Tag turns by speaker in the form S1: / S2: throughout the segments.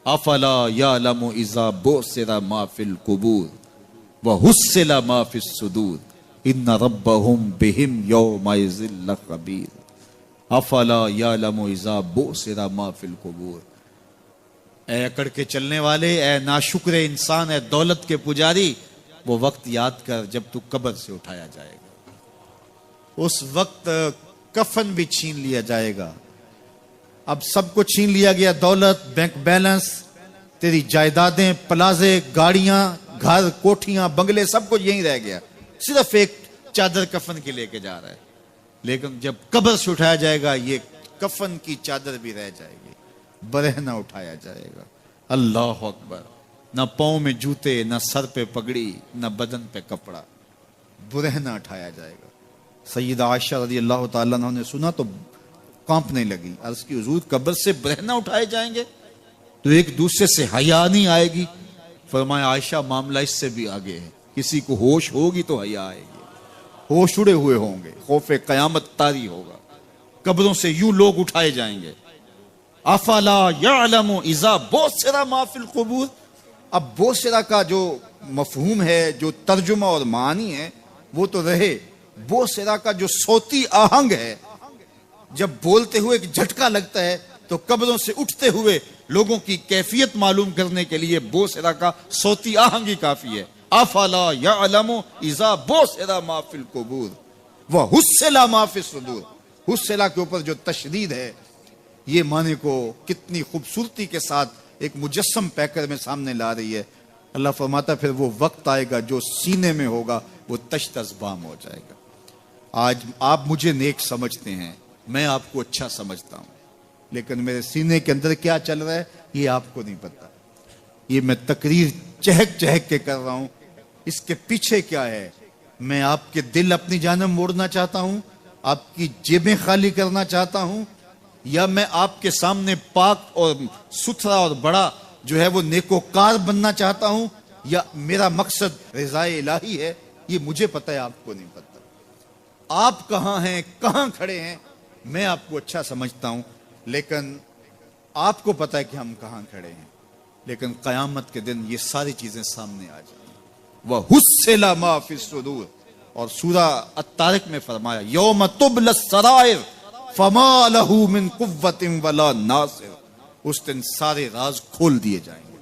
S1: افلا یعلم اذا بعثر ما فی القبور وحصل ما فی الصدور ان ربهم بهم یومئذ لخبیر۔ افلا یعلم اذا بعثر ما فی القبور، اے اکڑ کے چلنے والے، اے ناشکر انسان، اے دولت کے پجاری، وہ وقت یاد کر جب تو قبر سے اٹھایا جائے گا۔ اس وقت کفن بھی چھین لیا جائے گا۔ اب سب کو چھین لیا گیا، دولت، بینک بیلنس، تیری جائیدادیں، پلازے، گاڑیاں، گھر، کوٹھیاں، بنگلے، سب کچھ یہیں رہ گیا، صرف ایک چادر کفن کی لے کے جا رہا ہے۔ لیکن جب قبر سے اٹھایا جائے گا، یہ کفن کی چادر بھی رہ جائے گی، برہنہ اٹھایا جائے گا۔ اللہ اکبر! نہ پاؤں میں جوتے، نہ سر پہ پگڑی، نہ بدن پہ کپڑا، برہنہ اٹھایا جائے گا۔ سیدہ عائشہ رضی اللہ تعالیٰ عنہ نے سنا تو کانپنے لگی، عرض کی حضور قبر سے برہنہ اٹھائے جائیں گے تو ایک دوسرے سے حیا نہیں آئے گی؟ فرمایا عائشہ معاملہ اس سے بھی آگے ہے، کسی کو ہوش ہوگی تو حیا آئے گی، ہوش اڑے ہوئے ہوں گے، خوف قیامت طاری ہوگا، قبروں سے یوں لوگ اٹھائے جائیں گے۔ افلا یعلم اذا بعثر ما فی القبور، اب بوسرا کا جو مفہوم ہے، جو ترجمہ اور معنی ہے وہ تو رہے، بوسرا کا جو صوتی آہنگ ہے، جب بولتے ہوئے ایک جھٹکا لگتا ہے تو قبروں سے اٹھتے ہوئے لوگوں کی کیفیت معلوم کرنے کے لیے بوسرا کا صوتی آہنگ ہی کافی ہے۔ افلا یعلم اذا بعثر ما فی القبور وحصل ما فی الصدور، حصل کے اوپر جو تشدید ہے، یہ معنی کو کتنی خوبصورتی کے ساتھ ایک مجسم پیکر میں سامنے لا رہی ہے۔ اللہ فرماتا پھر وہ وقت آئے گا جو سینے میں ہوگا وہ تشت ازبام ہو جائے گا۔ آج آپ مجھے نیک سمجھتے ہیں، میں آپ کو اچھا سمجھتا ہوں، لیکن میرے سینے کے اندر کیا چل رہا ہے یہ آپ کو نہیں پتا۔ یہ میں تقریر چہک چہک کے کر رہا ہوں، اس کے پیچھے کیا ہے؟ میں آپ کے دل اپنی جانب موڑنا چاہتا ہوں، آپ کی جیبیں خالی کرنا چاہتا ہوں، یا میں آپ کے سامنے پاک اور ستھرا اور بڑا جو ہے وہ نیکوکار بننا چاہتا ہوں، یا میرا مقصد رضائے الہی ہے؟ یہ مجھے پتہ ہے، آپ کو نہیں پتہ۔ آپ کہاں ہیں، کہاں کھڑے ہیں، میں آپ کو اچھا سمجھتا ہوں، لیکن آپ کو پتہ ہے کہ ہم کہاں کھڑے ہیں۔ لیکن قیامت کے دن یہ ساری چیزیں سامنے آ جائیں گی۔ وَحُصِّلَ مَا فِي الصُّدُورِ، اور سورہ الطارق میں فرمایا یوم تبلی السرائر فما لہ من قوت ولا ناصر، اس دن سارے راز کھول دیے جائیں گے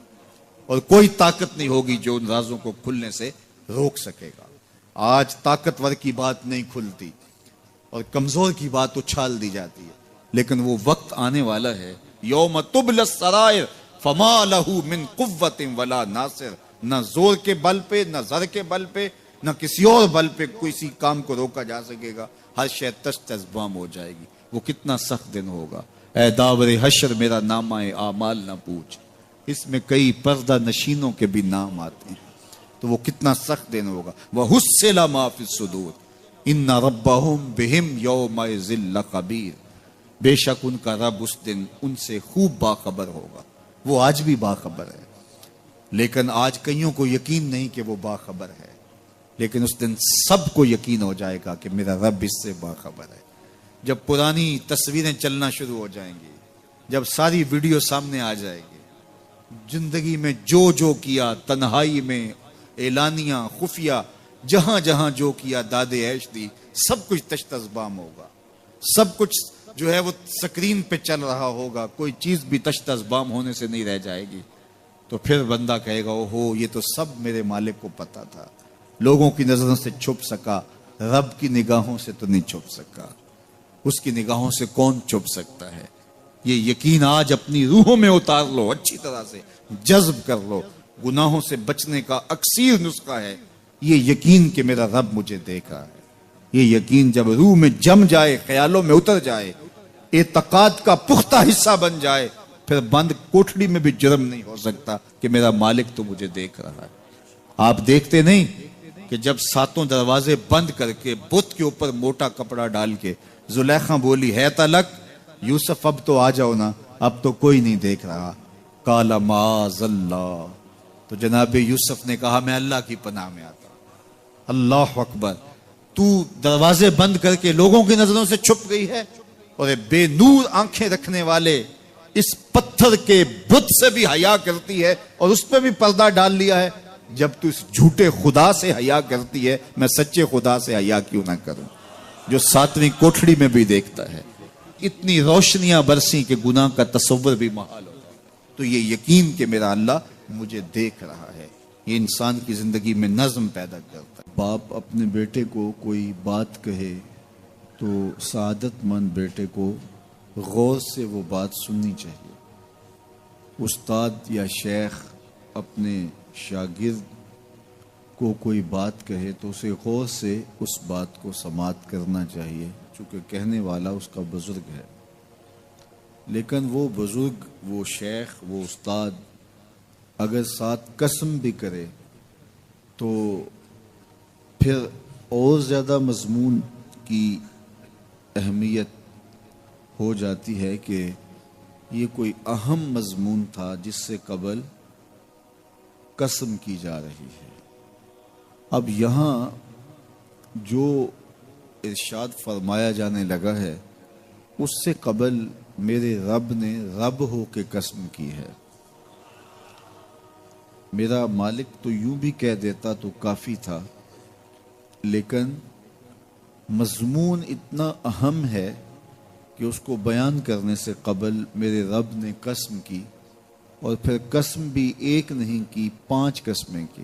S1: اور کوئی طاقت نہیں ہوگی جو ان رازوں کو کھلنے سے روک سکے گا۔ آج طاقتور کی بات نہیں کھلتی اور کمزور کی بات اچھال دی جاتی ہے، لیکن وہ وقت آنے والا ہے یوم تبلی السرائر فما لہ من قوت ولا ناصر، نہ زور کے بل پہ، نہ زر کے بل پہ، نہ کسی اور بل پہ کسی کام کو روکا جا سکے گا، ہر شے تشت ازبام ہو جائے گی۔ وہ کتنا سخت دن ہوگا۔ اے داور حشر میرا نامہ اعمال نہ پوچھ، اس میں کئی پردہ نشینوں کے بھی نام آتے ہیں، تو وہ کتنا سخت دن ہوگا۔ وَحُصِّلَ مَا فِي الصُّدُورِ إِنَّ رَبَّهُمْ بِهِمْ يَوْمَئِذٍ لَخَبِيرٌ، بے شک ان کا رب اس دن ان سے خوب باخبر ہوگا۔ وہ آج بھی باخبر ہے، لیکن آج کئیوں کو یقین نہیں کہ وہ باخبر ہے، لیکن اس دن سب کو یقین ہو جائے گا کہ میرا رب اس سے باخبر ہے۔ جب پرانی تصویریں چلنا شروع ہو جائیں گی، جب ساری ویڈیو سامنے آ جائے گی، زندگی میں جو جو کیا، تنہائی میں، اعلانیہ، خفیہ، جہاں جہاں جو کیا، داد عیش دی، سب کچھ تشت ازبام ہوگا، سب کچھ جو ہے وہ سکرین پہ چل رہا ہوگا، کوئی چیز بھی تشت ازبام ہونے سے نہیں رہ جائے گی۔ تو پھر بندہ کہے گا اوہو یہ تو سب میرے مالک کو پتا تھا، لوگوں کی نظروں سے چھپ سکا، رب کی نگاہوں سے تو نہیں چھپ سکا۔ اس کی نگاہوں سے کون چھپ سکتا ہے؟ یہ یقین آج اپنی روحوں میں اتار لو، اچھی طرح سے جذب کر لو۔ گناہوں سے بچنے کا اکثیر نسخہ ہے یہ یقین کہ میرا رب مجھے دیکھا ہے۔ یہ یقین جب روح میں جم جائے، خیالوں میں اتر جائے، اعتقاد کا پختہ حصہ بن جائے، پھر بند کوٹھڑی میں بھی جرم نہیں ہو سکتا کہ میرا مالک تو مجھے دیکھ رہا ہے۔ آپ دیکھتے نہیں کہ جب ساتوں دروازے بند کر کے بت کے اوپر موٹا کپڑا ڈال کے زلیخا بولی ہے تلک، یوسف اب تو آ جاؤ نا، اب تو کوئی نہیں دیکھ رہا، قال معاذ اللہ، تو جناب یوسف نے کہا میں اللہ کی پناہ میں آتا ہوں۔ اللہ اکبر! تو دروازے بند کر کے لوگوں کی نظروں سے چھپ گئی ہے، اور بے نور آنکھیں رکھنے والے اس پتھر کے بت سے بھی حیا کرتی ہے اور اس پہ بھی پردہ ڈال لیا ہے. جب تو اس جھوٹے خدا سے حیا کرتی ہے, میں سچے خدا سے حیا کیوں نہ کروں جو 7ویں کوٹھڑی میں بھی دیکھتا ہے. اتنی روشنیاں برسی کہ گناہ کا تصور بھی محال ہوتا ہے. تو یہ یقین کہ میرا اللہ مجھے دیکھ رہا ہے, یہ انسان کی زندگی میں نظم پیدا کرتا ہے. باپ اپنے بیٹے کو کوئی بات کہے تو سعادت مند بیٹے کو غور سے وہ بات سننی چاہیے. استاد یا شیخ اپنے شاگرد کو کوئی بات کہے تو اسے غور سے اس بات کو سماعت کرنا چاہیے, چونکہ کہنے والا اس کا بزرگ ہے. لیکن وہ بزرگ, وہ شیخ, وہ استاد اگر ساتھ قسم بھی کرے تو پھر اور زیادہ مضمون کی اہمیت ہو جاتی ہے کہ یہ کوئی اہم مضمون تھا جس سے قبل قسم کی جا رہی ہے. اب یہاں جو ارشاد فرمایا جانے لگا ہے اس سے قبل میرے رب نے رب ہو کے قسم کی ہے. میرا مالک تو یوں بھی کہہ دیتا تو کافی تھا, لیکن مضمون اتنا اہم ہے کہ اس کو بیان کرنے سے قبل میرے رب نے قسم کی, اور پھر قسم بھی ایک نہیں کی, 5 قسمیں کی.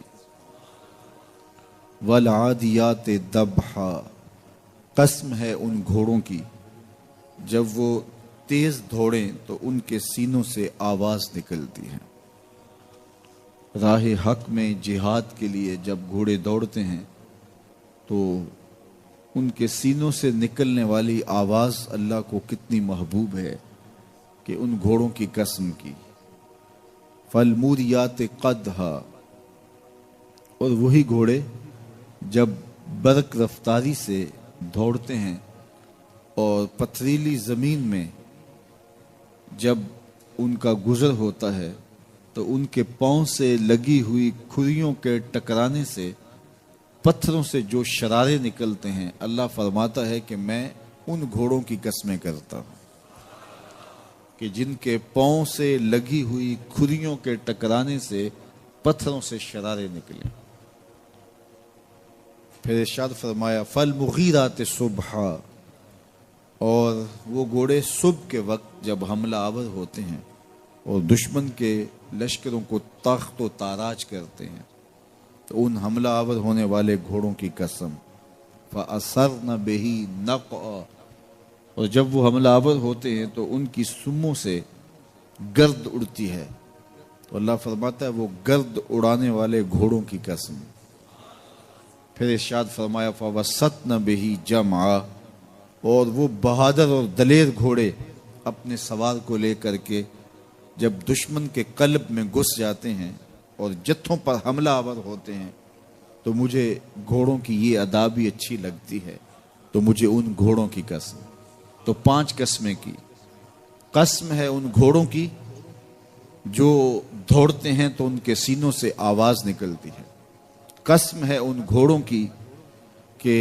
S1: والعادیات ضبحا, قسم ہے ان گھوڑوں کی جب وہ تیز دوڑیں تو ان کے سینوں سے آواز نکلتی ہے. راہ حق میں جہاد کے لیے جب گھوڑے دوڑتے ہیں تو ان کے سینوں سے نکلنے والی آواز اللہ کو کتنی محبوب ہے کہ ان گھوڑوں کی قسم کی. فالموریات قدحا, اور وہی گھوڑے جب برق رفتاری سے دوڑتے ہیں اور پتھریلی زمین میں جب ان کا گزر ہوتا ہے تو ان کے پاؤں سے لگی ہوئی کھریوں کے ٹکرانے سے پتھروں سے جو شرارے نکلتے ہیں, اللہ فرماتا ہے کہ میں ان گھوڑوں کی قسمیں کرتا ہوں کہ جن کے پاؤں سے لگی ہوئی کھریوں کے ٹکرانے سے پتھروں سے شرارے نکلیں. پھر ارشاد فرمایا فالمغیرات صبحا, اور وہ گھوڑے صبح کے وقت جب حملہ آور ہوتے ہیں اور دشمن کے لشکروں کو تخت و تاراج کرتے ہیں تو ان حملہ آور ہونے والے گھوڑوں کی قسم. فَأَثَرْنَ بِهِ نَقْعًا, اور جب وہ حملہ آور ہوتے ہیں تو ان کی سموں سے گرد اڑتی ہے. تو اللہ فرماتا ہے وہ گرد اڑانے والے گھوڑوں کی قسم. پھر ارشاد فرمایا فَوَسَّطْنَ بِهِ جَمْعًا, اور وہ بہادر اور دلیر گھوڑے اپنے سوار کو لے کر کے جب دشمن کے قلب میں گھس جاتے ہیں اور جتھوں پر حملہ آور ہوتے ہیں تو مجھے گھوڑوں کی یہ ادا بھی اچھی لگتی ہے, تو مجھے ان گھوڑوں کی قسم. تو 5 قسمیں کی. قسم ہے ان گھوڑوں کی جو دوڑتے ہیں تو ان کے سینوں سے آواز نکلتی ہے. قسم ہے ان گھوڑوں کی کہ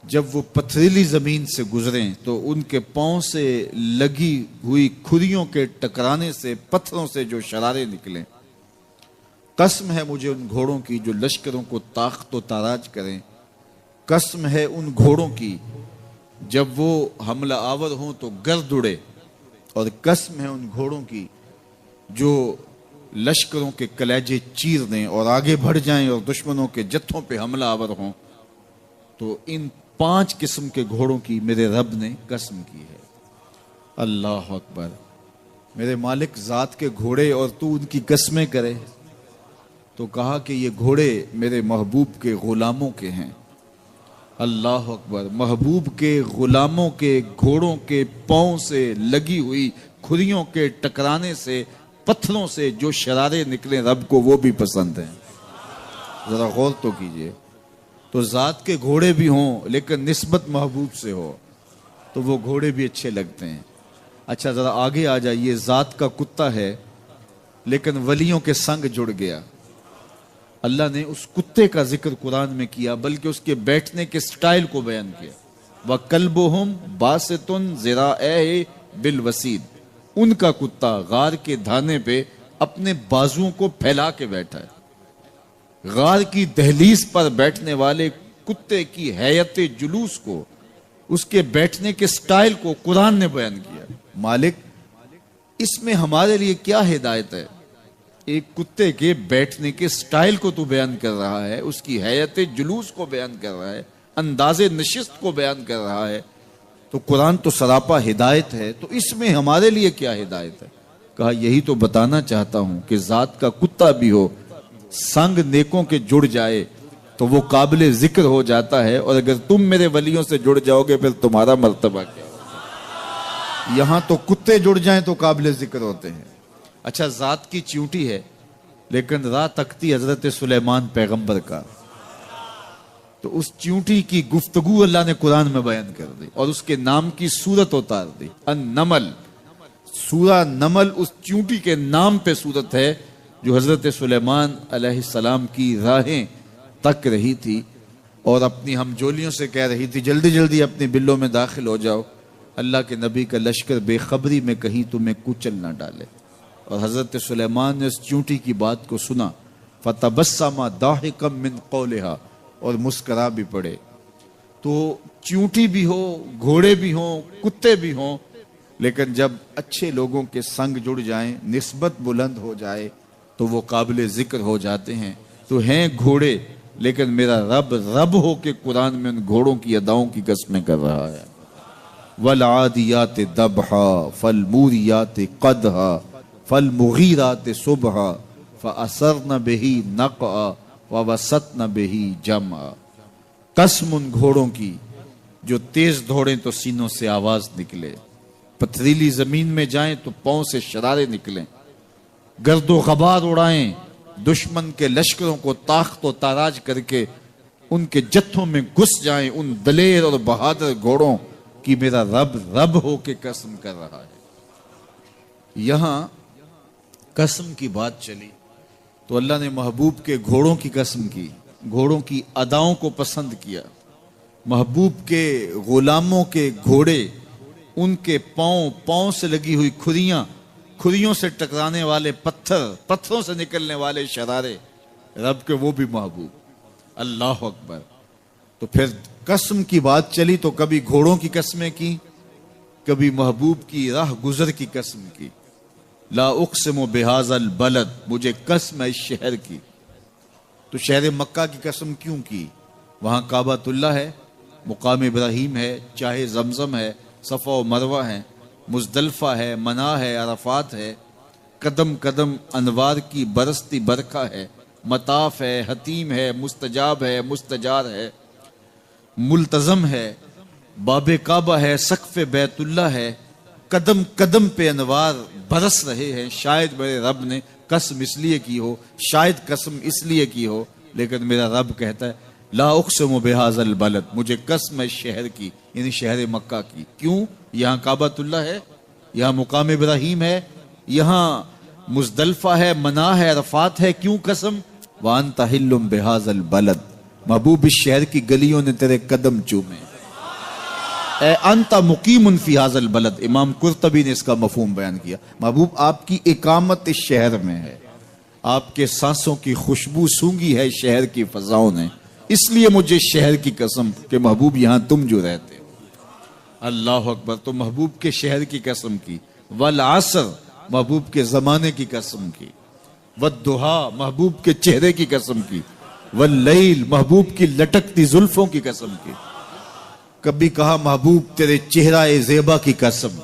S1: جب وہ پتھریلی زمین سے گزریں تو ان کے پاؤں سے لگی ہوئی کھریوں کے ٹکرانے سے پتھروں سے جو شرارے نکلیں. قسم ہے مجھے ان گھوڑوں کی جو لشکروں کو تاخت و تاراج کریں. قسم ہے ان گھوڑوں کی جب وہ حملہ آور ہوں تو گرد اڑے, اور قسم ہے ان گھوڑوں کی جو لشکروں کے کلیجے چیر دیں اور آگے بڑھ جائیں اور دشمنوں کے جتھوں پہ حملہ آور ہوں. تو ان 5 قسم کے گھوڑوں کی میرے رب نے قسم کی ہے. اللہ اکبر. میرے مالک ذات کے گھوڑے اور تو ان کی قسمیں کرے. تو کہا کہ یہ گھوڑے میرے محبوب کے غلاموں کے ہیں. اللہ اکبر. محبوب کے غلاموں کے گھوڑوں کے پاؤں سے لگی ہوئی کھریوں کے ٹکرانے سے پتھروں سے جو شرارے نکلے رب کو وہ بھی پسند ہیں. ذرا غور تو کیجئے. تو ذات کے گھوڑے بھی ہوں لیکن نسبت محبوب سے ہو تو وہ گھوڑے بھی اچھے لگتے ہیں. اچھا ذرا آگے آ جائیے. ذات کا کتا ہے لیکن ولیوں کے سنگ جڑ گیا. اللہ نے اس کتے کا ذکر قرآن میں کیا بلکہ اس کے بیٹھنے کے سٹائل کو بیان کیا. وَقَلْبُهُمْ بَاسِطٌ ذِرَاعَيْهِ بِالْوَسِيدِ. ان کا کتا غار کے دھانے پہ اپنے بازوؤں کو پھیلا کے بیٹھا ہے۔ غار کی دہلیز پر بیٹھنے والے کتے کی حیت جلوس کو، اس کے بیٹھنے کے سٹائل کو قرآن نے بیان کیا۔ مالک اس میں ہمارے لیے کیا ہدایت ہے؟ ایک کتے کے بیٹھنے کے سٹائل کو تو بیان کر رہا ہے، اس کی حیت جلوس کو بیان کر رہا ہے، انداز نشست کو بیان کر رہا ہے، تو قرآن تو سراپا ہدایت ہے، تو اس میں ہمارے لیے کیا ہدایت ہے؟ کہا یہی تو بتانا چاہتا ہوں کہ ذات کا کتا بھی ہو، سنگ نیکوں کے جڑ جائے تو وہ قابل ذکر ہو جاتا ہے، اور اگر تم میرے ولیوں سے جڑ جاؤ گے پھر تمہارا مرتبہ کیا ہوگا؟ یہاں تو کتے جڑ جائیں تو قابل ذکر ہوتے ہیں۔ اچھا ذات کی چیونٹی ہے لیکن راہ تکتی حضرت سلیمان پیغمبر کا، تو اس چیونٹی کی گفتگو اللہ نے قرآن میں بیان کر دی اور اس کے نام کی سورت اتار دی۔ النمل، سورہ نمل اس چیونٹی کے نام پہ سورت ہے جو حضرت سلیمان علیہ السلام کی راہیں تک رہی تھی اور اپنی ہمجولیوں سے کہہ رہی تھی جلدی جلدی اپنی بلوں میں داخل ہو جاؤ، اللہ کے نبی کا لشکر بے خبری میں کہیں تمہیں کچل نہ ڈالے۔ اور حضرت سلیمان نے اس چیونٹی کی بات کو سنا، فَتَبَسَّمَ ضَاحِكًا مِّن قَوْلِهَا، اور مسکرا بھی پڑے۔ تو چیونٹی بھی ہو، گھوڑے بھی ہوں، کتے بھی ہوں، لیکن جب اچھے لوگوں کے سنگ جڑ جائیں، نسبت بلند ہو جائے تو وہ قابل ذکر ہو جاتے ہیں۔ تو ہیں گھوڑے لیکن میرا رب رب ہو کے قرآن میں ان گھوڑوں کی اداؤں کی قسمیں کر رہا ہے۔ وَالْعَادِيَاتِ ضَبْحًا فَالْمُورِيَاتِ قَدْحًا فَالْمُغِيرَاتِ صُبْحًا فَأَثَرْنَ بِهِ نَقْعًا وَوَسَطْنَ بِهِ جَمْعًا۔ قسم ان گھوڑوں کی جو تیز دوڑیں تو سینوں سے آواز نکلے، پتھریلی زمین میں جائیں تو پاؤں سے شرارے نکلیں، گرد و غبار اڑائیں، دشمن کے لشکروں کو تاخت و تاراج کر کے ان کے جتھوں میں گھس جائیں، ان دلیر اور بہادر گھوڑوں کی میرا رب رب ہو کے قسم کر رہا ہے۔ یہاں قسم کی بات چلی تو اللہ نے محبوب کے گھوڑوں کی قسم کی، گھوڑوں کی اداؤں کو پسند کیا۔ محبوب کے غلاموں کے گھوڑے، ان کے پاؤں سے لگی ہوئی کھریوں سے ٹکرانے والے پتھروں سے نکلنے والے شرارے، رب کے وہ بھی محبوب۔ اللہ اکبر۔ تو پھر قسم کی بات چلی تو کبھی گھوڑوں کی قسمیں کی، کبھی محبوب کی راہ گزر کی قسم کی۔ لا اقسم بہذا البلد، مجھے قسم ہے اس شہر کی۔ تو شہر مکہ کی قسم کیوں کی؟ وہاں کعبۃ اللہ ہے، مقام ابراہیم ہے، چاہے زمزم ہے، صفا و مروہ ہے، مزدلفہ ہے، منا ہے، عرفات ہے، قدم قدم انوار کی برستی برکھا ہے، مطاف ہے، حتیم ہے، مستجاب ہے، مستجار ہے، ملتزم ہے، باب کعبہ ہے، سقف بیت اللہ ہے، قدم قدم پہ انوار برس رہے ہیں۔ شاید میرے رب نے قسم اس لیے کی ہو، شاید قسم اس لیے کی ہو، لیکن میرا رب کہتا ہے لا اقسم بہذا البلد، مجھے قسم ہے شہر کی، یعنی شہر مکہ کی۔ کیوں؟ یہاں کعبۃ اللہ ہے، یہاں مقام ابراہیم ہے، یہاں مزدلفہ ہے، منا ہے، عرفات ہے۔ کیوں قسم؟ وانت حل بہذا البلد، محبوب اس شہر کی گلیوں نے تیرے قدم چومے۔ اے انت مقیم فی ھذا البلد، امام قرطبی نے اس کا مفہوم بیان کیا۔ محبوب آپ کی اقامت اس شہر میں ہے، آپ کے سانسوں کی خوشبو سونگی ہے شہر کی فضاؤں نے، اس لیے مجھے شہر کی قسم کہ محبوب یہاں تم جو رہتے ہو۔ اللہ اکبر۔ تو محبوب کے شہر کی قسم کی، والعصر، محبوب کے زمانے کی قسم کی، والضحیٰ، محبوب کے چہرے کی قسم کی، واللیل، محبوب کی لٹکتی زلفوں کی قسم کی۔ کبھی کہا محبوب تیرے چہرہ زیبا کی قسم،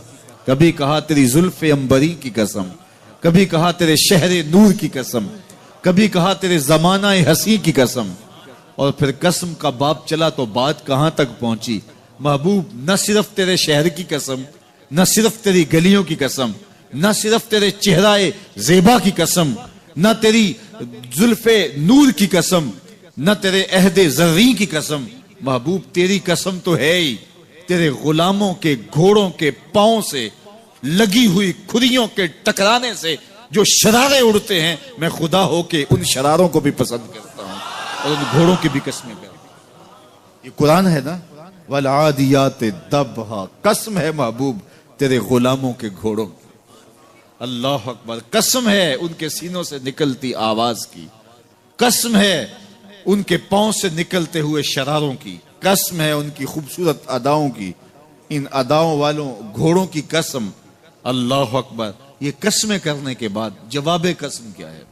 S1: کبھی کہا تیری زلف عنبری کی قسم، کبھی کہا تیرے شہر نور کی قسم، کبھی کہا تیرے زمانہ حسین کی قسم۔ اور پھر قسم کا باب چلا تو بات کہاں تک پہنچی؟ محبوب نہ صرف تیرے شہر کی قسم، نہ صرف تیری گلیوں کی قسم، نہ صرف تیرے چہرہ زیبا کی قسم، نہ تیری زلف نور کی قسم، نہ تیرے عہد زرعی کی قسم، محبوب تیری قسم تو ہے ہی تیرے غلاموں کے گھوڑوں کے پاؤں سے لگی ہوئی کھریوں کے ٹکرانے سے جو شرارے اڑتے ہیں، میں خدا ہو کے ان شراروں کو بھی پسند کرتا ہوں اور ان گھوڑوں کی بھی قسمیں کرتا ہوں۔ یہ قرآن ہے نا، والعادیات ضبحا، قسم ہے محبوب تیرے غلاموں کے گھوڑوں کی۔ اللہ اکبر، قسم ہے ان کے سینوں سے نکلتی آواز کی، قسم ہے ان کے پاؤں سے نکلتے ہوئے شراروں کی، قسم ہے ان کی خوبصورت اداؤں کی، ان اداؤں والوں گھوڑوں کی قسم۔ اللہ اکبر۔ یہ قسمیں کرنے کے بعد جواب قسم کیا ہے؟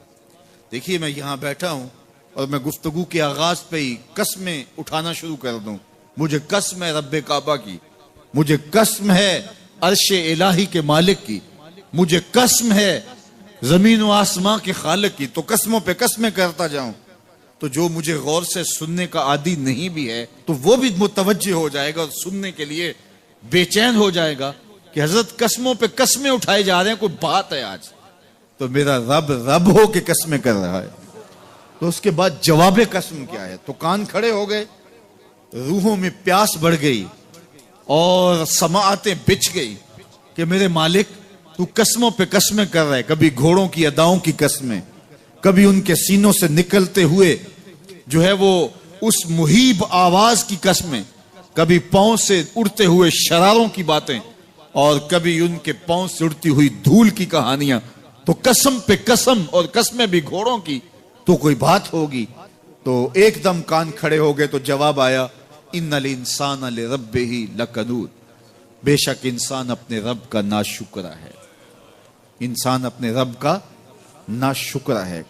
S1: دیکھیے میں یہاں بیٹھا ہوں اور میں گفتگو کے آغاز پہ ہی قسمیں اٹھانا شروع کر دوں، مجھے قسم ہے رب کعبہ کی، مجھے قسم ہے عرش الہی کے مالک کی، مجھے قسم ہے زمین و آسمان کے خالق کی، تو قسموں پہ قسمیں کرتا جاؤں تو جو مجھے غور سے سننے کا عادی نہیں بھی ہے تو وہ بھی متوجہ ہو جائے گا اور سننے کے لیے بے چین ہو جائے گا کہ حضرت قسموں پہ قسمیں اٹھائے جا رہے ہیں، کوئی بات ہے آج تو میرا رب رب ہو کے قسمیں کر رہا ہے۔ تو اس کے بعد جواب قسم کیا ہے؟ تو کان کھڑے ہو گئے، روحوں میں پیاس بڑھ گئی اور سماعتیں بچھ گئی کہ میرے مالک تو قسموں پہ قسمیں کر رہے، کبھی گھوڑوں کی اداؤں کی قسمیں، کبھی ان کے سینوں سے نکلتے ہوئے جو ہے وہ اس مہیب آواز کی قسمیں، کبھی پاؤں سے اڑتے ہوئے شراروں کی باتیں، اور کبھی ان کے پاؤں سے اڑتی ہوئی دھول کی کہانیاں۔ تو قسم پہ قسم، اور قسمیں بھی گھوڑوں کی، تو کوئی بات ہوگی۔ تو ایک دم کان کھڑے ہو گئے تو جواب آیا، ان الانسان لربہ لکنود، بے شک انسان اپنے رب کا ناشکرا ہے، انسان اپنے رب کا ناشکرا ہے۔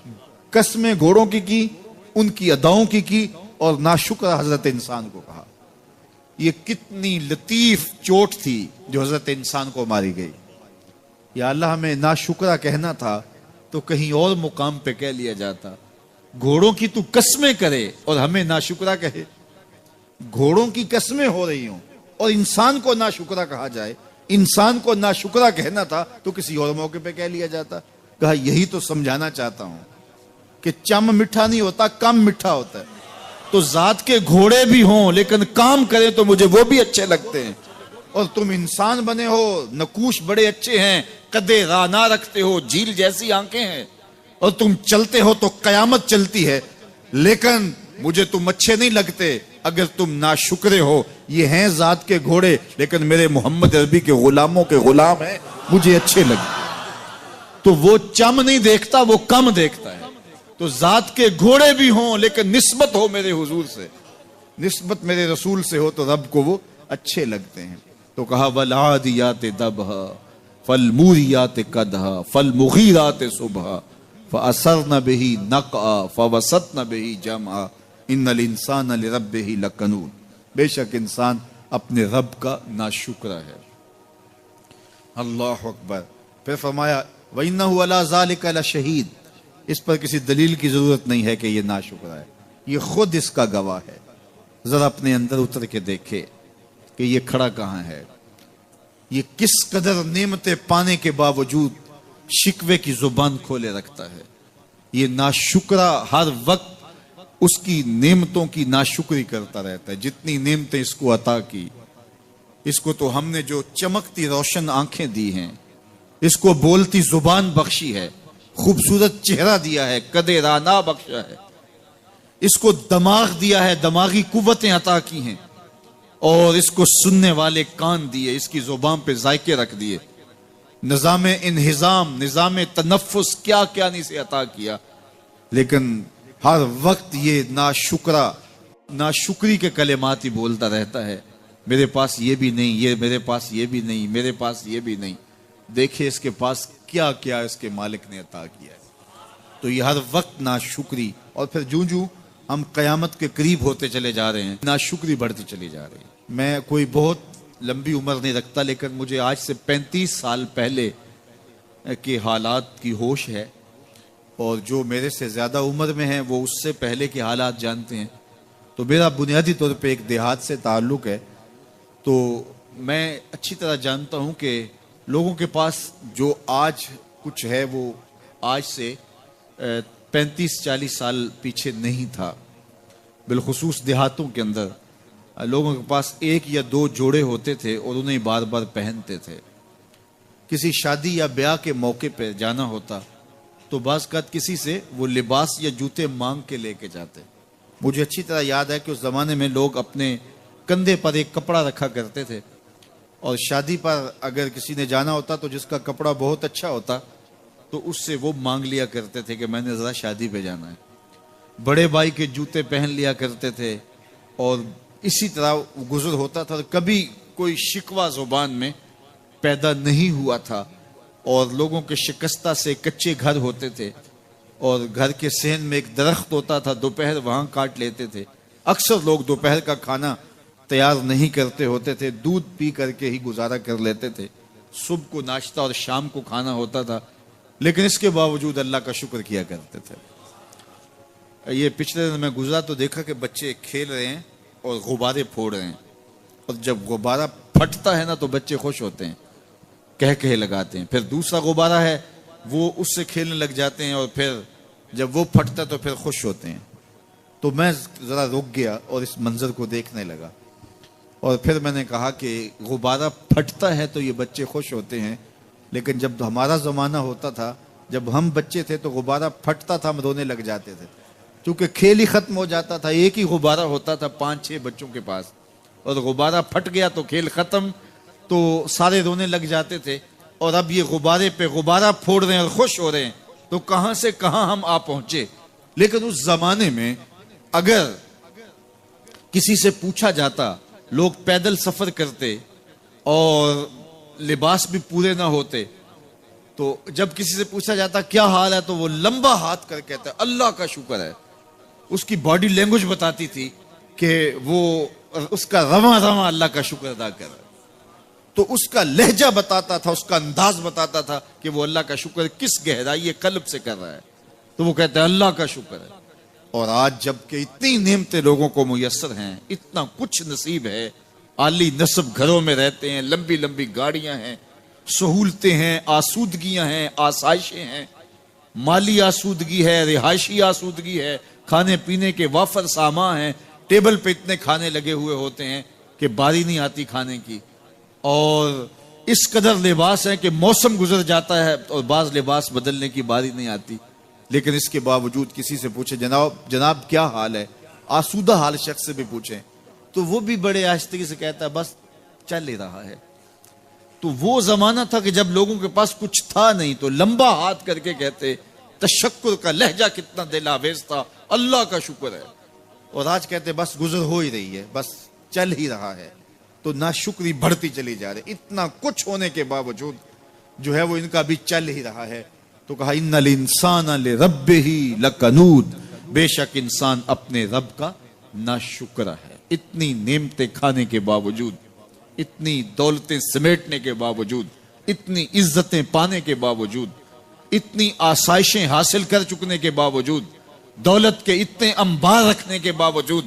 S1: قسمیں گھوڑوں کی ان کی اداؤں کی اور ناشکرا حضرت انسان کو کہا۔ یہ کتنی لطیف چوٹ تھی جو حضرت انسان کو ماری گئی۔ یا اللہ ہمیں ناشکرا کہنا تھا تو کہیں اور مقام پہ کہہ لیا جاتا۔ گھوڑوں کی تو قسمیں کرے اور ہمیں ناشکرا کہے، گھوڑوں کی قسمیں ہو رہی ہوں اور انسان کو ناشکرا کہا جائے، انسان کو ناشکرا کہنا تھا تو کسی اور موقع پہ کہہ لیا جاتا۔ کہا یہی تو سمجھانا چاہتا ہوں کہ چم میٹھا نہیں ہوتا، کم میٹھا ہوتا ہے۔ تو ذات کے گھوڑے بھی ہوں لیکن کام کریں تو مجھے وہ بھی اچھے لگتے ہیں، اور تم انسان بنے ہو، نقوش بڑے اچھے ہیں، قدے رانا رکھتے ہو، جھیل جیسی آنکھیں ہیں، اور تم چلتے ہو تو قیامت چلتی ہے، لیکن مجھے تم اچھے نہیں لگتے اگر تم ناشکرے ہو۔ یہ ہیں ذات کے گھوڑے لیکن میرے محمد عربی کے غلاموں کے غلام ہیں، مجھے اچھے لگتے۔ تو وہ چم نہیں دیکھتا، وہ کم دیکھتا ہے۔ تو ذات کے گھوڑے بھی ہوں لیکن نسبت ہو میرے حضور سے، نسبت میرے رسول سے ہو تو رب کو وہ اچھے لگتے ہیں۔ تو کہا والعادیات ضبحا فالموریات قدحا فالمغیرات صبحا فاثرن به نقعا فوسطن به جمعا ان الانسان لربہ لکنود، بے شک انسان اپنے رب کا ناشکرا ہے۔ اللہ اکبر۔ پھر فرمایا وَإِنَّهُ عَلَى ذَلِكَ لَشَهِيدٌ، اس پر کسی دلیل کی ضرورت نہیں ہے کہ یہ ناشکرا ہے، یہ خود اس کا گواہ ہے۔ ذرا اپنے اندر اتر کے دیکھے کہ یہ کھڑا کہاں ہے، یہ کس قدر نعمتیں پانے کے باوجود شکوے کی زبان کھولے رکھتا ہے۔ یہ ناشکرا ہر وقت اس کی نعمتوں کی ناشکری کرتا رہتا ہے۔ جتنی نعمتیں اس کو عطا کی، اس کو تو ہم نے جو چمکتی روشن آنکھیں دی ہیں، اس کو بولتی زبان بخشی ہے، خوبصورت چہرہ دیا ہے، قد رانا بخشا ہے، اس کو دماغ دیا ہے، دماغی قوتیں عطا کی ہیں، اور اس کو سننے والے کان دیے، اس کی زبان پہ ذائقے رکھ دیے، نظام انہضام، نظام تنفس، کیا کیا نہیں سے عطا کیا، لیکن ہر وقت یہ ناشکری کے کلمات ہی بولتا رہتا ہے۔ میرے پاس یہ بھی نہیں، یہ میرے پاس یہ بھی نہیں، میرے پاس یہ بھی نہیں۔ دیکھیں اس کے پاس کیا کیا اس کے مالک نے عطا کیا ہے۔ تو یہ ہر وقت ناشکری، اور پھر جوں ہم قیامت کے قریب ہوتے چلے جا رہے ہیں، ناشکری بڑھتی چلی جا رہی ہے۔ میں کوئی بہت لمبی عمر نہیں رکھتا، لیکن مجھے آج سے 35 سال پہلے کے حالات کی ہوش ہے، اور جو میرے سے زیادہ عمر میں ہیں وہ اس سے پہلے کے حالات جانتے ہیں۔ تو میرا بنیادی طور پہ ایک دیہات سے تعلق ہے، تو میں اچھی طرح جانتا ہوں کہ لوگوں کے پاس جو آج کچھ ہے وہ آج سے 35-40 سال پیچھے نہیں تھا۔ بالخصوص دیہاتوں کے اندر لوگوں کے پاس 1 یا 2 جوڑے ہوتے تھے اور انہیں بار بار پہنتے تھے۔ کسی شادی یا بیاہ کے موقع پہ جانا ہوتا تو بعض اوقات کسی سے وہ لباس یا جوتے مانگ کے لے کے جاتے۔ مجھے اچھی طرح یاد ہے کہ اس زمانے میں لوگ اپنے کندھے پر ایک کپڑا رکھا کرتے تھے، اور شادی پر اگر کسی نے جانا ہوتا تو جس کا کپڑا بہت اچھا ہوتا تو اس سے وہ مانگ لیا کرتے تھے کہ میں نے ذرا شادی پہ جانا ہے. بڑے بھائی کے جوتے پہن لیا کرتے تھے اور اسی طرح گزر ہوتا تھا. کبھی کوئی شکوہ زبان میں پیدا نہیں ہوا تھا. اور لوگوں کے شکستہ سے کچے گھر ہوتے تھے اور گھر کے صحن میں ایک درخت ہوتا تھا, دوپہر وہاں کاٹ لیتے تھے. اکثر لوگ دوپہر کا کھانا تیار نہیں کرتے ہوتے تھے, دودھ پی کر کے ہی گزارا کر لیتے تھے. صبح کو ناشتہ اور شام کو کھانا ہوتا تھا, لیکن اس کے باوجود اللہ کا شکر کیا کرتے تھے. یہ پچھلے دن میں گزرا تو دیکھا کہ بچے کھیل رہے ہیں اور غبارے پھوڑ رہے ہیں, اور جب غبارہ پھٹتا ہے نا تو بچے خوش ہوتے ہیں, کہہ لگاتے ہیں. پھر دوسرا غبارہ ہے وہ اس سے کھیلنے لگ جاتے ہیں, اور پھر جب وہ پھٹتا تو پھر خوش ہوتے ہیں. تو میں ذرا رک گیا اور اس منظر کو دیکھنے لگا, اور پھر میں نے کہا کہ غبارہ پھٹتا ہے تو یہ بچے خوش ہوتے ہیں, لیکن جب ہمارا زمانہ ہوتا تھا, جب ہم بچے تھے تو غبارہ پھٹتا تھا, ہم رونے لگ جاتے تھے, کیونکہ کھیل ہی ختم ہو جاتا تھا. ایک ہی غبارہ ہوتا تھا 5-6 بچوں کے پاس, اور غبارہ پھٹ گیا تو کھیل ختم, تو سارے رونے لگ جاتے تھے. اور اب یہ غبارے پہ غبارہ پھوڑ رہے ہیں اور خوش ہو رہے ہیں, تو کہاں سے کہاں ہم آ پہنچے. لیکن اس زمانے میں اگر کسی سے پوچھا جاتا, لوگ پیدل سفر کرتے اور لباس بھی پورے نہ ہوتے, تو جب کسی سے پوچھا جاتا کیا حال ہے تو وہ لمبا ہاتھ کر کہتا ہے اللہ کا شکر ہے. اس کی باڈی لینگویج بتاتی تھی کہ وہ اس کا رواں رواں اللہ کا شکر ادا کر رہا ہے. تو اس کا لہجہ بتاتا تھا, اس کا انداز بتاتا تھا کہ وہ اللہ کا شکر کس گہرائی قلب سے کر رہا ہے. تو وہ کہتا ہے اللہ کا شکر ہے. اور آج جب کہ اتنی نعمتیں لوگوں کو میسر ہیں, اتنا کچھ نصیب ہے, عالی نصب گھروں میں رہتے ہیں, لمبی لمبی گاڑیاں ہیں, سہولتیں ہیں, آسودگیاں ہیں, آسائشیں ہیں, مالی آسودگی ہے, رہائشی آسودگی ہے, کھانے پینے کے وافر سامان ہیں, ٹیبل پہ اتنے کھانے لگے ہوئے ہوتے ہیں کہ باری نہیں آتی کھانے کی, اور اس قدر لباس ہے کہ موسم گزر جاتا ہے اور بعض لباس بدلنے کی باری نہیں آتی. لیکن اس کے باوجود کسی سے پوچھے جناب کیا حال ہے, آسودہ حال شخص سے بھی پوچھیں تو وہ بھی بڑے آہستگی سے کہتا ہے بس چل ہی رہا ہے. تو وہ زمانہ تھا کہ جب لوگوں کے پاس کچھ تھا نہیں تو لمبا ہاتھ کر کے کہتے, تشکر کا لہجہ کتنا دل آویز تھا, اللہ کا شکر ہے. اور آج کہتے بس گزر ہو ہی رہی ہے, بس چل ہی رہا ہے. تو ناشکری بڑھتی چلی جا رہی, اتنا کچھ ہونے کے باوجود جو ہے وہ ان کا بھی چل ہی رہا ہے. تو کہا ان الانسان لربہ لکنود, بے شک انسان اپنے رب کا ناشکر ہے. اتنی نعمتیں کھانے کے باوجود, اتنی دولتیں سمیٹنے کے باوجود, اتنی عزتیں پانے کے باوجود, اتنی آسائشیں حاصل کر چکنے کے باوجود, دولت کے اتنے انبار رکھنے کے باوجود,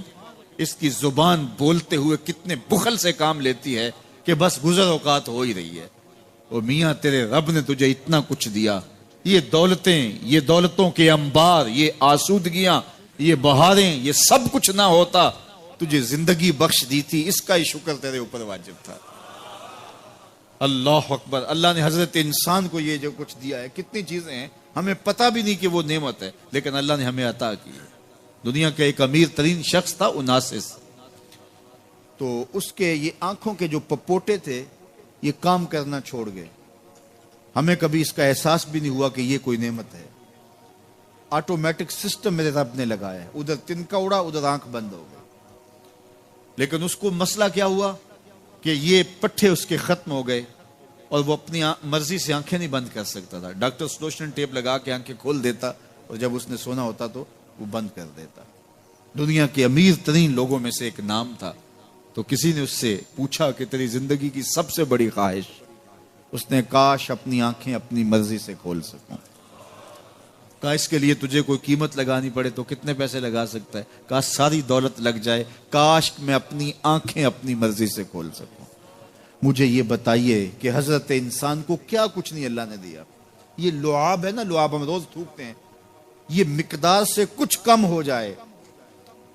S1: اس کی زبان بولتے ہوئے کتنے بخل سے کام لیتی ہے کہ بس گزر اوقات ہو ہی رہی ہے. اور میاں تیرے رب نے تجھے اتنا کچھ دیا, یہ دولتیں, یہ دولتوں کے انبار, یہ آسودگیاں, یہ بہاریں, یہ سب کچھ نہ ہوتا, تجھے زندگی بخش دی تھی, اس کا ہی شکر تیرے اوپر واجب تھا. اللہ اکبر. اللہ نے حضرت انسان کو یہ جو کچھ دیا ہے, کتنی چیزیں ہیں ہمیں پتہ بھی نہیں کہ وہ نعمت ہے, لیکن اللہ نے ہمیں عطا کی. دنیا کا ایک امیر ترین شخص تھا اوناسس, تو اس کے یہ آنکھوں کے جو پپوٹے تھے یہ کام کرنا چھوڑ گئے. ہمیں کبھی اس کا احساس بھی نہیں ہوا کہ یہ کوئی نعمت ہے. آٹومیٹک سسٹم میرے رب نے لگایا ہے, ادھر تنکا اڑا ادھر آنکھ بند ہو گئی. لیکن اس کو مسئلہ کیا ہوا کہ یہ پٹھے اس کے ختم ہو گئے اور وہ اپنی مرضی سے آنکھیں نہیں بند کر سکتا تھا. ڈاکٹر سلوشن ٹیپ لگا کے آنکھیں کھول دیتا اور جب اس نے سونا ہوتا تو وہ بند کر دیتا. دنیا کے امیر ترین لوگوں میں سے ایک نام تھا. تو کسی نے اس سے پوچھا کہ تیری زندگی کی سب سے بڑی خواہش, اس نے کاش اپنی آنکھیں اپنی مرضی سے کھول سکوں. کہا اس کے لیے تجھے کوئی قیمت لگانی پڑے تو کتنے پیسے لگا سکتا ہے؟ کہا ساری دولت لگ جائے, کاش میں اپنی آنکھیں اپنی مرضی سے کھول سکوں. مجھے یہ بتائیے کہ حضرت انسان کو کیا کچھ نہیں اللہ نے دیا. یہ لعاب ہے نا, لعاب ہم روز تھوکتے ہیں, یہ مقدار سے کچھ کم ہو جائے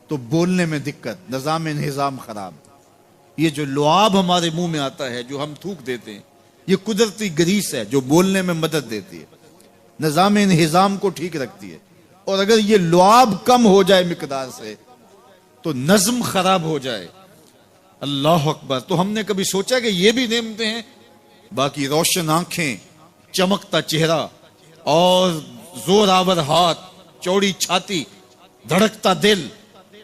S1: تو بولنے میں دقت, نظام انہضام خراب. یہ جو لعاب ہمارے منہ میں آتا ہے جو ہم تھوک دیتے ہیں, یہ قدرتی گریس ہے جو بولنے میں مدد دیتی ہے, نظام انہضام کو ٹھیک رکھتی ہے. اور اگر یہ لعاب کم ہو جائے مقدار سے تو نظم خراب ہو جائے. اللہ اکبر. تو ہم نے کبھی سوچا کہ یہ بھی نعمتیں ہیں؟ باقی روشن آنکھیں، چمکتا چہرہ اور زور آور ہاتھ، چوڑی چھاتی، دھڑکتا دل،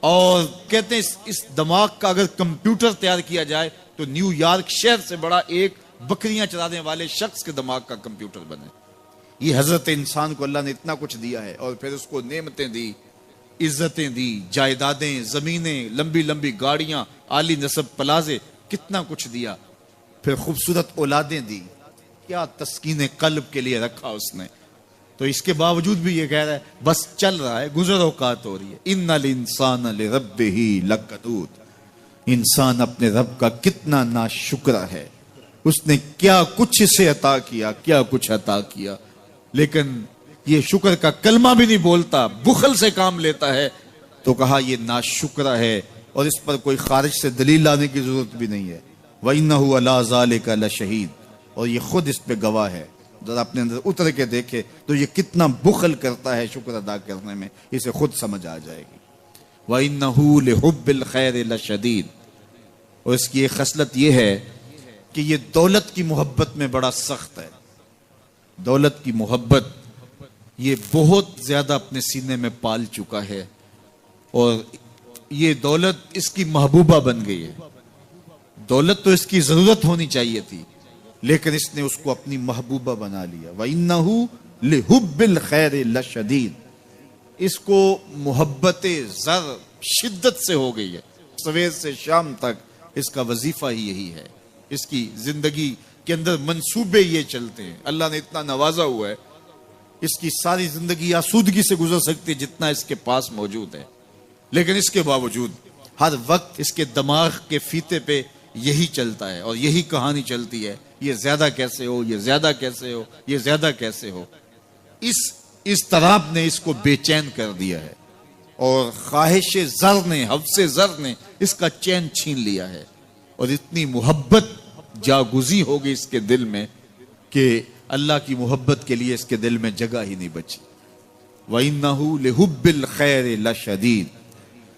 S1: اور کہتے ہیں اس دماغ کا اگر کمپیوٹر تیار کیا جائے تو نیو یارک شہر سے بڑا ایک بکریاں چرانے والے شخص کے دماغ کا کمپیوٹر بنے. یہ حضرت انسان کو اللہ نے اتنا کچھ دیا ہے، اور پھر اس کو نعمتیں دی، عزتیں دی، جائیدادیں، زمینیں، لمبی لمبی گاڑیاں، عالی نسب پلازے، کتنا کچھ دیا. پھر خوبصورت اولادیں دی، کیا تسکین قلب کے لیے رکھا اس نے. تو اس کے باوجود بھی یہ کہہ رہا ہے بس چل رہا ہے، گزر اوقات ہو رہی ہے. ان الانسان لربہ لکنود. انسان اپنے رب کا کتنا ناشکر ہے. اس نے کیا کچھ اسے عطا کیا، کیا کچھ عطا کیا، لیکن یہ شکر کا کلمہ بھی نہیں بولتا، بخل سے کام لیتا ہے. تو کہا یہ ناشکرہ ہے، اور اس پر کوئی خارج سے دلیل لانے کی ضرورت بھی نہیں ہے. وَإِنَّهُ عَلَىٰ ذَلِكَ لَشَهِيدٌ. اور یہ خود اس پہ گواہ ہے. ذرا اپنے اندر اتر کے دیکھے تو یہ کتنا بخل کرتا ہے شکر ادا کرنے میں، اسے خود سمجھ آ جائے گی. وَإِنَّهُ لِحُبِّ الْخَيْرِ لَشَدِيدٌ. اور اس کی ایک خصلت یہ ہے کہ یہ دولت کی محبت میں بڑا سخت ہے. دولت کی محبت یہ بہت زیادہ اپنے سینے میں پال چکا ہے، اور یہ دولت اس کی محبوبہ بن گئی ہے. دولت تو اس کی ضرورت ہونی چاہیے تھی، لیکن اس نے اس کو اپنی محبوبہ بنا لیا. وَإِنَّهُ لِحُبِّ الْخَيْرِ لَشَدِيدٌ. اس کو محبت زر شدت سے ہو گئی ہے. سویر سے شام تک اس کا وظیفہ ہی یہی ہے. اس کی زندگی کے اندر منصوبے یہ چلتے ہیں. اللہ نے اتنا نوازا ہوا ہے، اس کی ساری زندگی آسودگی سے گزر سکتی ہے جتنا اس کے پاس موجود ہے، لیکن اس کے باوجود ہر وقت اس کے دماغ کے فیتے پہ یہی چلتا ہے، اور یہی کہانی چلتی ہے، یہ زیادہ کیسے ہو، یہ زیادہ کیسے ہو، یہ زیادہ کیسے ہو. اس اضطراب نے اس کو بے چین کر دیا ہے، اور خواہش زر نے، حوث زر نے اس کا چین چھین لیا ہے. اور اتنی محبت جاگزی ہوگی اس کے دل میں کہ اللہ کی محبت کے لیے اس کے دل میں جگہ ہی نہیں بچی. وَإِنَّهُ لِحُبِّ الْخَيْرِ لَشَدِيدٌ.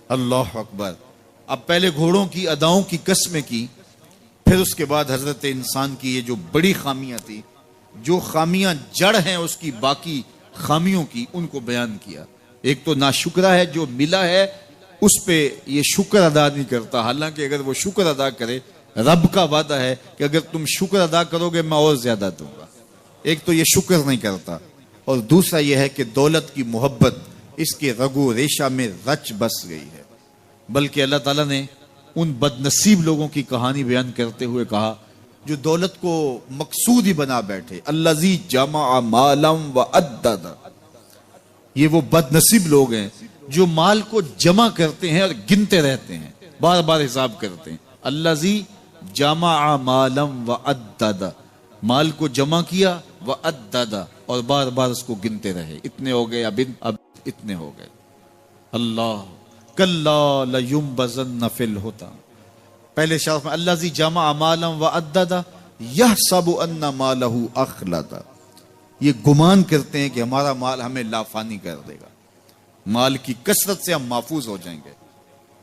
S1: اللہ اکبر. اب پہلے گھوڑوں کی اداؤں کی قسمیں کی، پھر اس کے بعد حضرت انسان کی یہ جو بڑی خامیاں تھی، جو خامیاں جڑ ہیں اس کی باقی خامیوں کی، ان کو بیان کیا. ایک تو ناشکرہ ہے، جو ملا ہے اس پہ یہ شکر ادا نہیں کرتا، حالانکہ اگر وہ شکر ادا کرے، رب کا وعدہ ہے کہ اگر تم شکر ادا کرو گے میں اور زیادہ دوں گا. ایک تو یہ شکر نہیں کرتا، اور دوسرا یہ ہے کہ دولت کی محبت اس کے رگو ریشہ میں رچ بس گئی ہے. بلکہ اللہ تعالیٰ نے ان بد نصیب لوگوں کی کہانی بیان کرتے ہوئے کہا جو دولت کو مقصود ہی بنا بیٹھے. الذی جمع مالا وعدد. یہ وہ بد نصیب لوگ ہیں جو مال کو جمع کرتے ہیں اور گنتے رہتے ہیں، بار بار حساب کرتے ہیں. الذی جمع مالا وعدد. مال کو جمع کیا، وعدد، اور بار بار اس کو گنتے رہے. اتنے ہو گئے، اب اتنے ہو گئے. اللہ کلا لینبذن فی الحطام. پہلے شرف میں الذی جمع مالا وعدد یحسب ان مالہ اخلد. یہ گمان کرتے ہیں کہ ہمارا مال ہمیں لافانی کر دے گا، مال کی کثرت سے ہم محفوظ ہو جائیں گے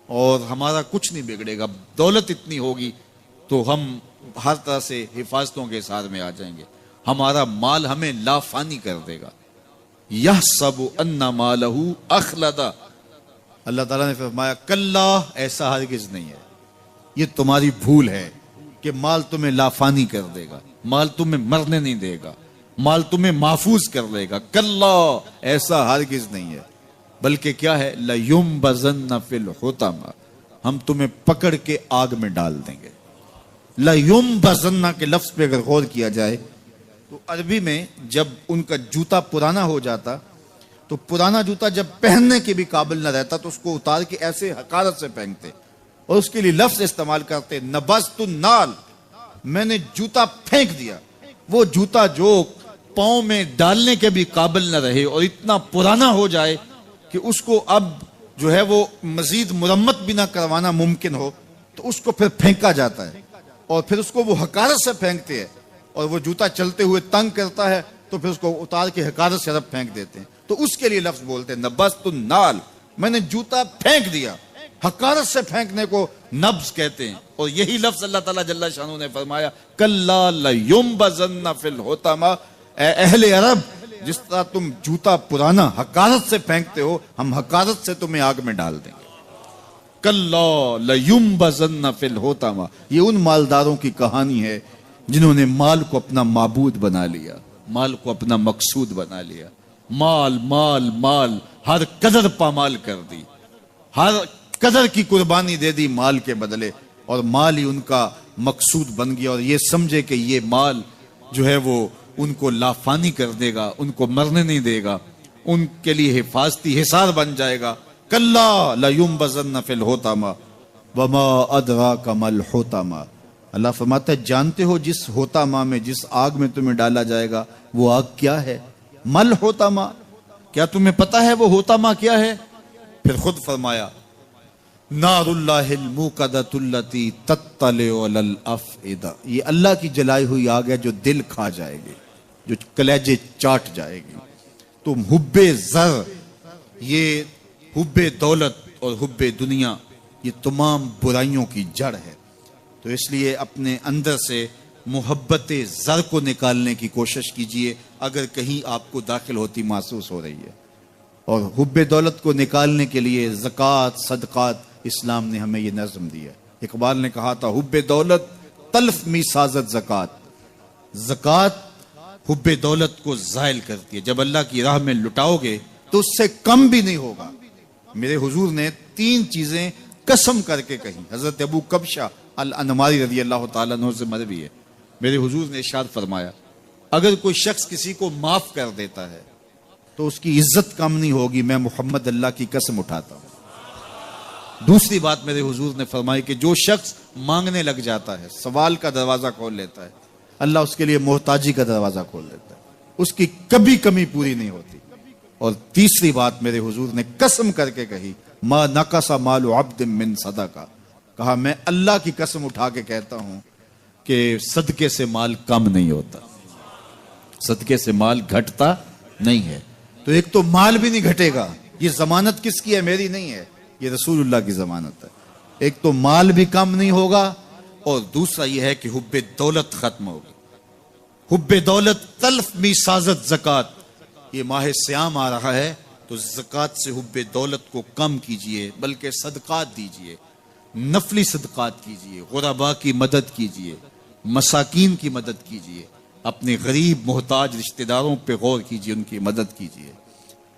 S1: اور ہمارا کچھ نہیں بگڑے گا. دولت اتنی ہوگی تو ہم ہر طرح سے حفاظتوں کے ساتھ میں آ جائیں گے، ہمارا مال ہمیں لافانی کر دے گا. یحسب ان مالہ اخلد. اللہ تعالیٰ نے فرمایا کلا، ایسا ہرگز نہیں ہے. یہ تمہاری بھول ہے کہ مال تمہیں لافانی کر دے گا، مال تمہیں مرنے نہیں دے گا، مال تمہیں محفوظ کر لے گا. کلا، ایسا ہرگز نہیں ہے. بلکہ کیا ہے؟ لَيُنبَذَنَّ فِي الْحُطَمَةِ. ہم تمہیں پکڑ کے آگ میں ڈال دیں گے. لَيُنبَذَنَّ کے لفظ پہ اگر غور کیا جائے تو عربی میں جب ان کا جوتا پرانا ہو جاتا تو پرانا جوتا جب پہننے کے بھی قابل نہ رہتا تو اس کو اتار کے ایسے حقارت سے پہنتے، اور اس کے لیے لفظ استعمال کرتے نبذت النال. میں نے جوتا پھینک دیا. وہ جوتا جو پاؤں میں ڈالنے کے بھی قابل نہ رہے اور اتنا پرانا ہو جائے کہ اس کو اب جو ہے وہ مزید مرمت بھی نہ کروانا ممکن ہو، تو اس کو پھر پھینکا جاتا ہے، اور پھر اس کو وہ حقارت سے پھینکتے ہیں، اور وہ جوتا چلتے ہوئے تنگ کرتا ہے تو پھر اس کو اتار کے حقارت سے رب پھینک دیتے ہیں. تو اس کے لیے لفظ بولتے ہیں نبذت النال. میں نے جوتا پھینک دیا، حقارت سے پھینکنے کو نبض کہتے ہیں، اور یہی لفظ اللہ تعالیٰ جل شانہ نے فرمایا کلا لیمبذن فی الحطمہ، اے اہل عرب جس طرح تم جوتا پرانا حقارت سے پھینکتے ہو، ہم حقارت سے تمہیں آگ میں ڈال دیں گے۔ کلا لیمبذن فی الحطمہ، یہ ان مالداروں کی کہانی ہے جنہوں نے مال کو اپنا معبود بنا لیا، مال کو اپنا مقصود بنا لیا، مال مال مال، ہر قدر پامال کر دی، ہر قدر کی قربانی دے دی مال کے بدلے، اور مال ہی ان کا مقصود بن گیا، اور یہ سمجھے کہ یہ مال جو ہے وہ ان کو لافانی کر دے گا، ان کو مرنے نہیں دے گا، ان کے لیے حفاظتی حصار بن جائے گا۔ کلا لیمبذن فی الحطمہ وما ادراک ما الحطمہ، اللہ فرماتا ہے جانتے ہو جس حطمہ میں، جس آگ میں تمہیں ڈالا جائے گا وہ آگ کیا ہے؟ مل حطمہ، کیا تمہیں پتا ہے وہ حطمہ کیا ہے؟ پھر خود فرمایا نار اللہ الموقدۃ التی تطلع علی الافئدہ، یہ اللہ کی جلائی ہوئی آگ ہے جو دل کھا جائے گی، جو کلیجے چاٹ جائے گی۔ تم حب زر، یہ حب دولت اور حب دنیا، یہ تمام برائیوں کی جڑ ہے، تو اس لیے اپنے اندر سے محبت زر کو نکالنے کی کوشش کیجئے اگر کہیں آپ کو داخل ہوتی محسوس ہو رہی ہے، اور حب دولت کو نکالنے کے لیے زکوٰۃ صدقات اسلام نے ہمیں یہ نظم دی ہے۔ اقبال نے کہا تھا حب دولت تلف می سازت زکوٰۃ، زکوٰۃ حب دولت کو زائل کرتی ہے، جب اللہ کی راہ میں لٹاؤ گے تو اس سے کم بھی نہیں ہوگا۔ میرے حضور نے 3 چیزیں قسم کر کے کہیں، حضرت ابو کبشہ الانماری رضی اللہ تعالیٰ عنہ سے مروی ہے، میرے حضور نے ارشاد فرمایا اگر کوئی شخص کسی کو معاف کر دیتا ہے تو اس کی عزت کم نہیں ہوگی، میں محمد اللہ کی قسم اٹھاتا ہوں۔ دوسری بات میرے حضور نے فرمائی کہ جو شخص مانگنے لگ جاتا ہے، سوال کا دروازہ کھول لیتا ہے، اللہ اس کے لیے محتاجی کا دروازہ کھول دیتا ہے، اس کی کبھی کمی پوری نہیں ہوتی۔ اور تیسری بات میرے حضور نے قسم کر کے کہی ما نقص مال عبد من صدقہ، کہا میں اللہ کی قسم اٹھا کے کہتا ہوں کہ صدقے سے مال کم نہیں ہوتا، صدقے سے مال گھٹتا نہیں ہے۔ تو ایک تو مال بھی نہیں گھٹے گا، یہ ضمانت کس کی ہے؟ میری نہیں ہے، یہ رسول اللہ کی ضمانت ہے۔ ایک تو مال بھی کم نہیں ہوگا، اور دوسرا یہ ہے کہ حب دولت ختم ہوگی۔ حب دولت تلف می سازت زکوٰۃ، یہ ماہ سیام آ رہا ہے تو زکوٰۃ سے حب دولت کو کم کیجئے، بلکہ صدقات دیجئے، نفلی صدقات کیجئے، غرباء کی مدد کیجئے، مساکین کی مدد کیجئے، اپنے غریب محتاج رشتہ داروں پہ غور کیجئے، ان کی مدد کیجئے،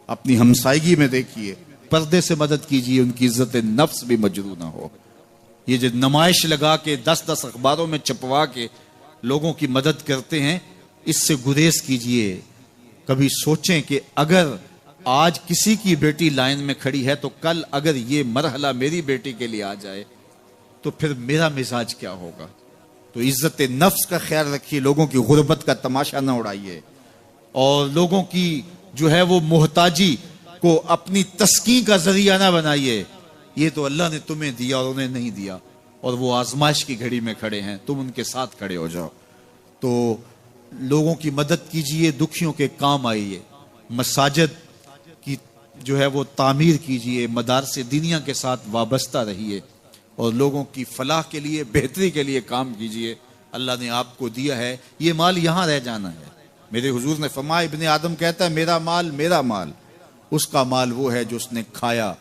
S1: اپنی ہمسائیگی میں دیکھیے، پردے سے مدد کیجئے، ان کی عزت نفس بھی مجروح نہ ہو۔ یہ جو نمائش لگا کے 10 اخباروں میں چھپوا کے لوگوں کی مدد کرتے ہیں، اس سے گریز کیجئے۔ کبھی سوچیں کہ اگر آج کسی کی بیٹی لائن میں کھڑی ہے تو کل اگر یہ مرحلہ میری بیٹی کے لیے آ جائے تو پھر میرا مزاج کیا ہوگا؟ تو عزت نفس کا خیال رکھیے، لوگوں کی غربت کا تماشا نہ اڑائیے، اور لوگوں کی جو ہے وہ محتاجی کو اپنی تسکین کا ذریعہ نہ بنائیے۔ یہ تو اللہ نے تمہیں دیا اور انہیں نہیں دیا، اور وہ آزمائش کی گھڑی میں کھڑے ہیں، تم ان کے ساتھ کھڑے ہو جاؤ۔ تو لوگوں کی مدد کیجئے، دکھیوں کے کام آئیے، مساجد کی جو ہے وہ تعمیر کیجئے، مدارس دینیہ کے ساتھ وابستہ رہیے، اور لوگوں کی فلاح کے لیے، بہتری کے لیے کام کیجئے۔ اللہ نے آپ کو دیا ہے، یہ مال یہاں رہ جانا ہے۔ میرے حضور نے فرمایا ابن آدم کہتا ہے میرا مال میرا مال، اس کا مال وہ ہے جو اس نے کھایا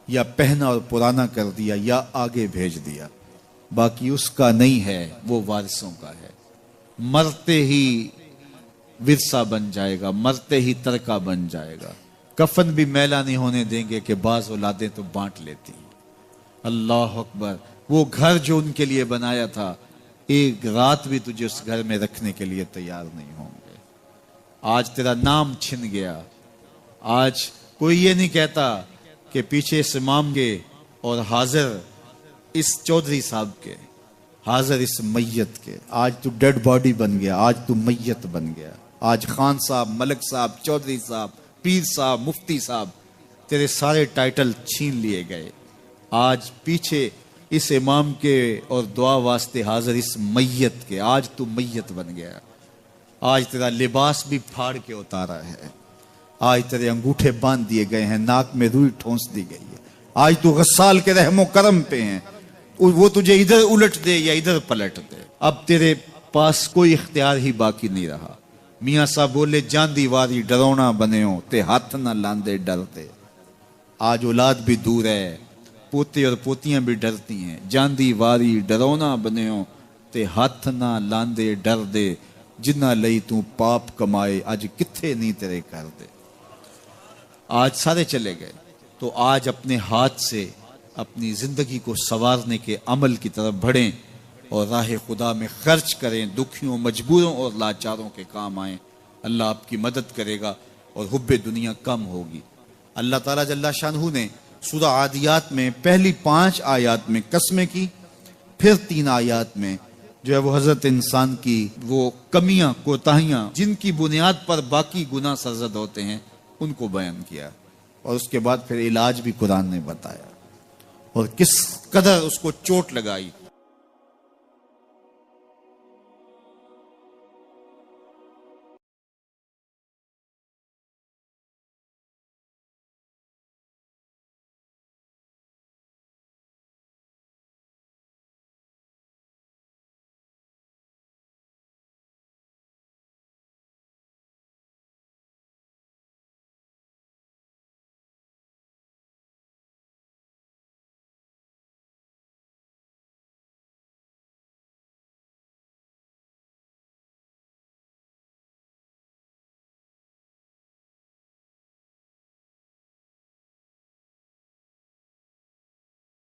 S1: یا پہنا اور پرانا کر دیا یا آگے بھیج دیا، باقی اس کا نہیں ہے، وہ وارثوں کا ہے۔ مرتے ہی ورثہ بن جائے گا، مرتے ہی ترکہ بن جائے گا، کفن بھی میلا نہیں ہونے دیں گے کہ بعض اولادیں تو بانٹ لیتی۔ اللہ اکبر، وہ گھر جو ان کے لیے بنایا تھا، ایک رات بھی تجھے اس گھر میں رکھنے کے لیے تیار نہیں ہوں گے۔ آج تیرا نام چھن گیا، آج کوئی یہ نہیں کہتا کہ پیچھے اس امام کے اور حاضر اس چودھری صاحب کے، حاضر اس میت کے، آج تو ڈیڈ باڈی بن گیا، آج تو میت بن گیا۔ آج خان صاحب، ملک صاحب، چودھری صاحب، پیر صاحب، مفتی صاحب، تیرے سارے ٹائٹل چھین لیے گئے۔ آج پیچھے اس امام کے اور دعا واسطے حاضر اس میت کے، آج تو میت بن گیا۔ آج تیرا لباس بھی پھاڑ کے اتارا ہے، آج تیرے انگوٹھے باندھ دیے گئے ہیں، ناک میں روئی ٹھونس دی گئی ہے، آج تو غسال کے رحم و کرم پہ ہیں، وہ تجھے ادھر الٹ دے یا ادھر پلٹ دے، اب تیرے پاس کوئی اختیار ہی باقی نہیں رہا۔ میاں صاحب بولے جاندی واری ڈرونا بنےو تے ہاتھ نہ لاندے ڈرتے۔ آج اولاد بھی دور ہے، پوتے اور پوتیاں بھی ڈرتی ہیں، جاندی واری ڈرونا بنےو تے ہاتھ نہ لاندے ڈر دے، جنہ لئی تو پاپ کمائے اج کتھے نہیں تیرے کر دے۔ آج سارے چلے گئے، تو آج اپنے ہاتھ سے اپنی زندگی کو سنوارنے کے عمل کی طرف بڑھیں اور راہ خدا میں خرچ کریں، دکھیوں، مجبوروں اور لاچاروں کے کام آئیں۔ اللہ آپ کی مدد کرے گا اور حب دنیا کم ہوگی۔ اللہ تعالیٰ جل شانہ نے سورہ عادیات میں پہلی 5 آیات میں قسمیں کی، پھر 3 آیات میں جو ہے وہ حضرت انسان کی وہ کمیاں، کوتاہیاں جن کی بنیاد پر باقی گناہ سرزد ہوتے ہیں ان کو بیان کیا، اور اس کے بعد پھر علاج بھی قرآن نے بتایا، اور کس قدر اس کو چوٹ لگائی۔